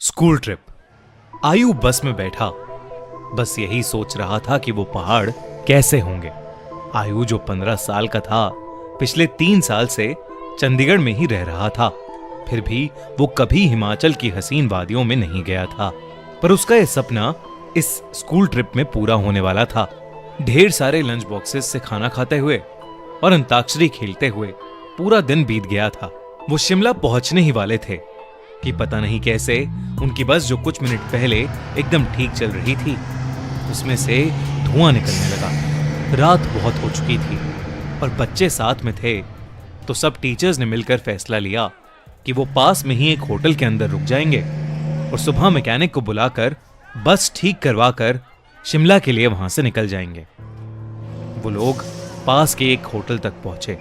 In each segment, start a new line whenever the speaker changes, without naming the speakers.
School trip. आयु बस में बैठा बस यही सोच रहा था कि वो पहाड़ कैसे होंगे। आयु जो 15 साल का था, पिछले 3 साल से चंडीगढ़ में ही रह रहा था। फिर भी वो कभी हिमाचल की हसीन वादियों में नहीं गया था। पर उसका यह सपना इस स्कूल ट्रिप में पूरा होने वाला था। ढेर सारे लंच बॉक्सेस से खाना खाते हुए और अंताक्षरी खेलते हुए पूरा दिन बीत गया था। वो शिमला पहुंचने ही वाले थे कि पता नहीं कैसे उनकी बस जो कुछ मिनट पहले एकदम ठीक चल रही थी, उसमें से धुआं निकलने लगा। रात बहुत हो चुकी थी और बच्चे साथ में थे, तो सब टीचर्स ने मिलकर फैसला लिया कि वो पास में ही एक होटल के अंदर रुक जाएंगे और सुबह मैकेनिक को बुलाकर बस ठीक करवाकर शिमला के लिए वहां से निकल जाएंगे। वो लोग पास के एक होटल तक पहुंचे।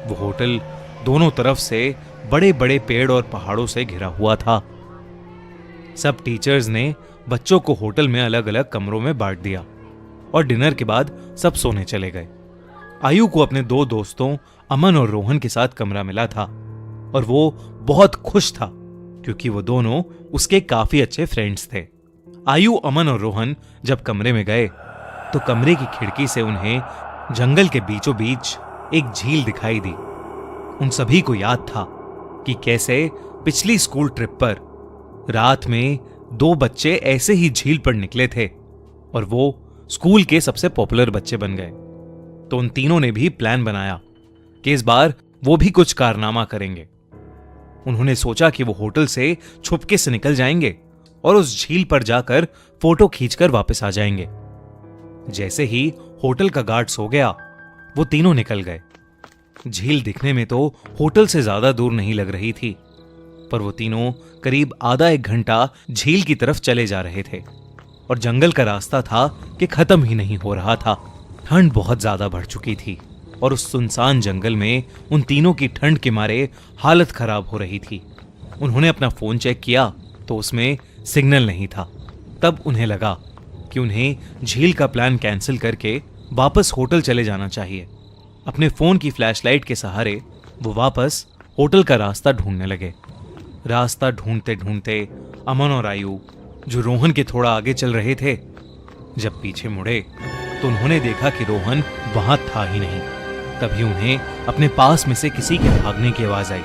वो होटल दोनों तरफ से बड़े बड़े पेड़ और पहाड़ों से घिरा हुआ था। सब टीचर्स ने बच्चों को होटल में अलग अलग कमरों में बांट दिया और डिनर के बाद सब सोने चले गए। आयु को अपने 2 दोस्तों अमन और रोहन के साथ कमरा मिला था और वो बहुत खुश था क्योंकि वो दोनों उसके काफी अच्छे फ्रेंड्स थे। आयु, अमन और रोहन जब कमरे में गए तो कमरे की खिड़की से उन्हें जंगल के बीचों बीच एक झील दिखाई दी। उन सभी को याद था कि कैसे पिछली स्कूल ट्रिप पर रात में 2 बच्चे ऐसे ही झील पर निकले थे और वो स्कूल के सबसे पॉपुलर बच्चे बन गए। तो उन तीनों ने भी प्लान बनाया कि इस बार वो भी कुछ कारनामा करेंगे। उन्होंने सोचा कि वो होटल से छुपके से निकल जाएंगे और उस झील पर जाकर फोटो खींचकर वापस आ जाएंगे। जैसे ही होटल का गार्ड सो गया, वो तीनों निकल गए। झील दिखने में तो होटल से ज्यादा दूर नहीं लग रही थी, पर वो तीनों करीब आधा 1 घंटा झील की तरफ चले जा रहे थे और जंगल का रास्ता था कि खत्म ही नहीं हो रहा था। ठंड बहुत ज्यादा बढ़ चुकी थी और उस सुनसान जंगल में उन तीनों की ठंड के मारे हालत खराब हो रही थी। उन्होंने अपना फोन चेक किया तो उसमें सिग्नल नहीं था। तब उन्हें लगा कि उन्हें झील का प्लान कैंसिल करके वापस होटल चले जाना चाहिए। अपने फोन की फ्लैशलाइट के सहारे वो वापस होटल का रास्ता ढूंढने लगे। रास्ता ढूंढते ढूंढते अमन और आयु, जो रोहन के थोड़ा आगे चल रहे थे, जब पीछे मुड़े तो उन्होंने देखा कि रोहन वहां था ही नहीं। तभी उन्हें अपने पास में से किसी के भागने की आवाज आई।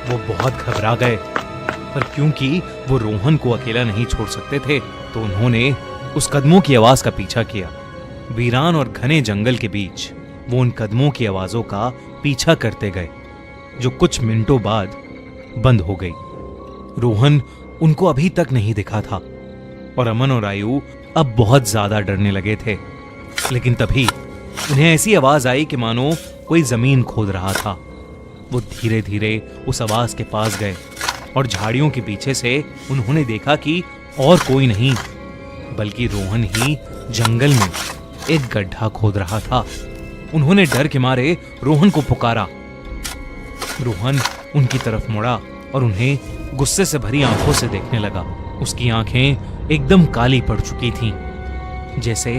वो बहुत घबरा गए, पर क्योंकि वो रोहन को अकेला नहीं छोड़ सकते थे तो उन्होंने उस कदमों की आवाज का पीछा किया। वीरान और घने जंगल के बीच वो उन कदमों की आवाजों का पीछा करते गए, जो कुछ मिनटों बाद बंद हो गई। रोहन उनको अभी तक नहीं दिखा था और अमन और आयु अब बहुत ज्यादा डरने लगे थे। लेकिन तभी उन्हें ऐसी आवाज आई कि मानो कोई जमीन खोद रहा था। वो धीरे धीरे उस आवाज के पास गए और झाड़ियों के पीछे से उन्होंने देखा कि और कोई नहीं बल्कि रोहन ही जंगल में एक गड्ढा खोद रहा था। उन्होंने डर के मारे रोहन को पुकारा। रोहन उनकी तरफ मुड़ा और उन्हें गुस्से से भरी आंखों से देखने लगा। उसकी आंखें एकदम काली पड़ चुकी थीं, जैसे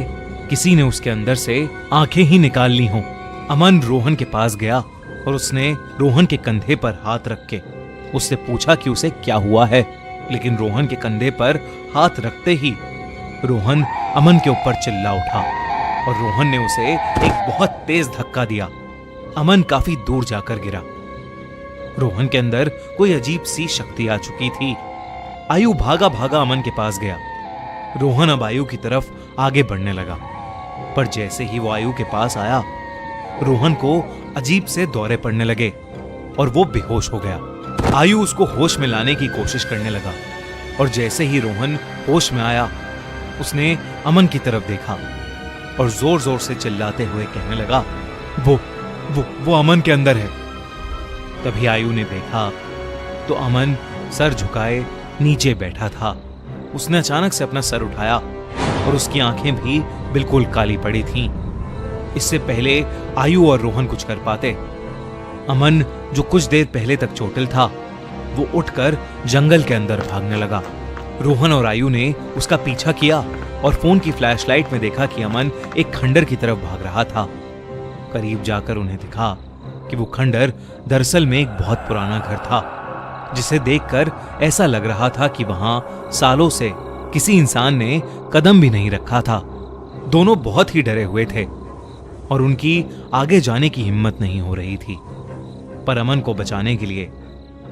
किसी ने उसके अंदर से आंखें ही निकाल ली हों। अमन रोहन के पास गया और उसने रोहन के कंधे पर हाथ रख के उससे पूछा कि उसे क्या हुआ है। लेकिन रोहन के कंधे पर हाथ रखते ही रोहन अमन के ऊपर चिल्ला उठा और रोहन ने उसे एक बहुत तेज धक्का दिया। अमन काफी दूर जाकर गिरा। रोहन के अंदर कोई अजीब सी शक्ति आ चुकी थी। आयु भागा भागा अमन के पास गया। रोहन अब आयु की तरफ आगे बढ़ने लगा, पर जैसे ही वो आयु के पास आया, रोहन को अजीब से दौरे पड़ने लगे और वो बेहोश हो गया। आयु उसको होश में लाने की कोशिश करने लगा और जैसे ही रोहन होश में आया, उसने अमन की तरफ देखा और जोर जोर से चिल्लाते हुए कहने लगा, वो अमन के अंदर है। तभी आयु ने देखा तो अमन सर झुकाए नीचे बैठा था। उसने अचानक से अपना सर उठाया और उसकी आंखें भी बिल्कुल काली पड़ी थीं। इससे पहले आयु और रोहन कुछ कर पाते, अमन, जो कुछ देर पहले तक चोटिल था, वो उठकर जंगल के अंदर भागने लगा। रोहन और आयु ने उसका पीछा किया और फोन की फ्लैशलाइट में देखा कि अमन एक खंडर की तरफ भाग रहा था। करीब जाकर उन्हें दिखा कि वो खंडर दरअसल में एक बहुत पुराना घर था, जिसे देखकर ऐसा लग रहा था कि वहां सालों से किसी इंसान ने कदम भी नहीं रखा था। दोनों बहुत ही डरे हुए थे और उनकी आगे जाने की हिम्मत नहीं हो रही थी। पर अमन को बचाने के लिए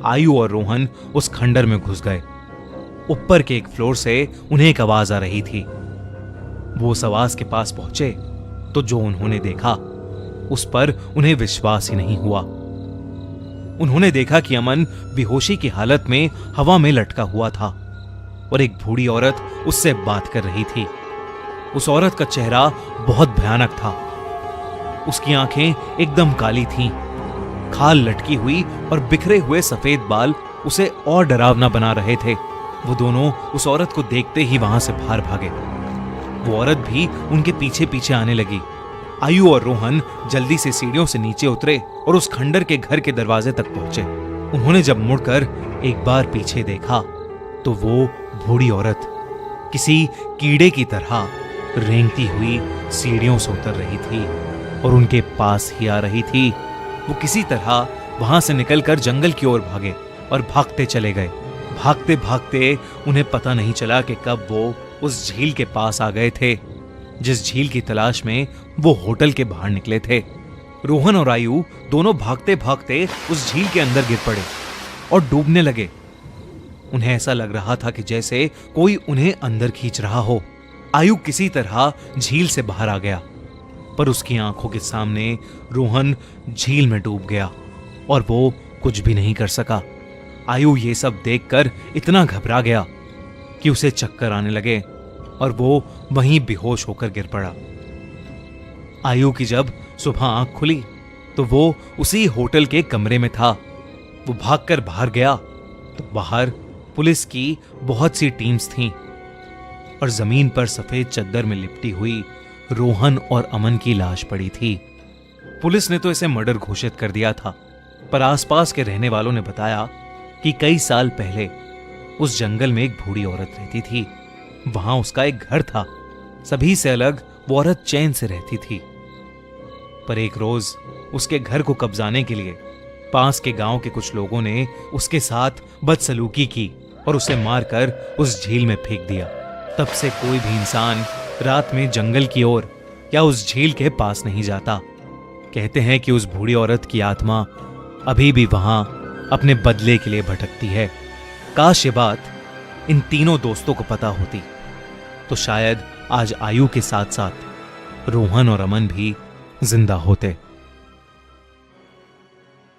आयु और रोहन उस खंडर में घुस गए। ऊपर के एक फ्लोर से उन्हें एक आवाज आ रही थी। वो उस आवाज के पास पहुंचे तो जो उन्होंने देखा उस पर उन्हें विश्वास ही नहीं हुआ। उन्होंने देखा कि अमन बेहोशी की हालत में हवा में लटका हुआ था और एक बूढ़ी औरत उससे बात कर रही थी। उस औरत का चेहरा बहुत भयानक था। उसकी आंखें एकदम काली थीं। खाल लटकी हुई और बिखरे हुए सफेद बाल उसे और डरावना बना रहे थे। वो दोनों उस औरत को देखते ही वहां से बाहर भागे। वो औरत भी उनके पीछे पीछे आने लगी। आयु और रोहन जल्दी से सीढ़ियों से नीचे उतरे और उस खंडर के घर के दरवाजे तक पहुंचे। उन्होंने जब मुड़कर एक बार पीछे देखा तो वो बूढ़ी औरत किसी कीड़े की तरह रेंगती हुई सीढ़ियों से उतर रही थी और उनके पास ही आ रही थी। वो किसी तरह वहां से निकलकर जंगल की ओर भागे और भागते चले गए। भागते भागते उन्हें पता नहीं चला कि कब वो उस झील के पास आ गए थे, जिस झील की तलाश में वो होटल के बाहर निकले थे। रोहन और आयु दोनों भागते भागते उस झील के अंदर गिर पड़े और डूबने लगे। उन्हें ऐसा लग रहा था कि जैसे कोई उन्हें अंदर खींच रहा हो। आयु किसी तरह झील से बाहर आ गया, पर उसकी आंखों के सामने रोहन झील में डूब गया और वो कुछ भी नहीं कर सका। आयु ये सब देखकर इतना घबरा गया कि उसे चक्कर आने लगे और वो वहीं बेहोश होकर गिर पड़ा। आयु की जब सुबह आंख खुली तो वो उसी होटल के कमरे में था। वो भागकर बाहर गया तो बाहर पुलिस की बहुत सी टीम्स थीं और जमीन पर सफेद चद्दर में लिपटी हुई रोहन और अमन की लाश पड़ी थी। पुलिस ने तो इसे मर्डर घोषित कर दिया था, पर आसपास के रहने वालों ने बताया कि कई साल पहले उस जंगल में एक बूढ़ी औरत रहती थी। वहां उसका एक घर था। सभी से अलग वो औरत चैन से रहती थी। पर एक रोज उसके घर को कब्जाने के लिए पास के गांव के कुछ लोगों ने उसके साथ बदसलूकी की और उसे मारकर उस झील में फेंक दिया। तब से कोई भी इंसान रात में जंगल की ओर या उस झील के पास नहीं जाता। कहते हैं कि उस बूढ़ी औरत की आत्मा अभी भी वहां अपने बदले के लिए भटकती है। काश ये बात इन तीनों दोस्तों को पता होती तो शायद आज आयु के साथ साथ रोहन और अमन भी जिंदा होते।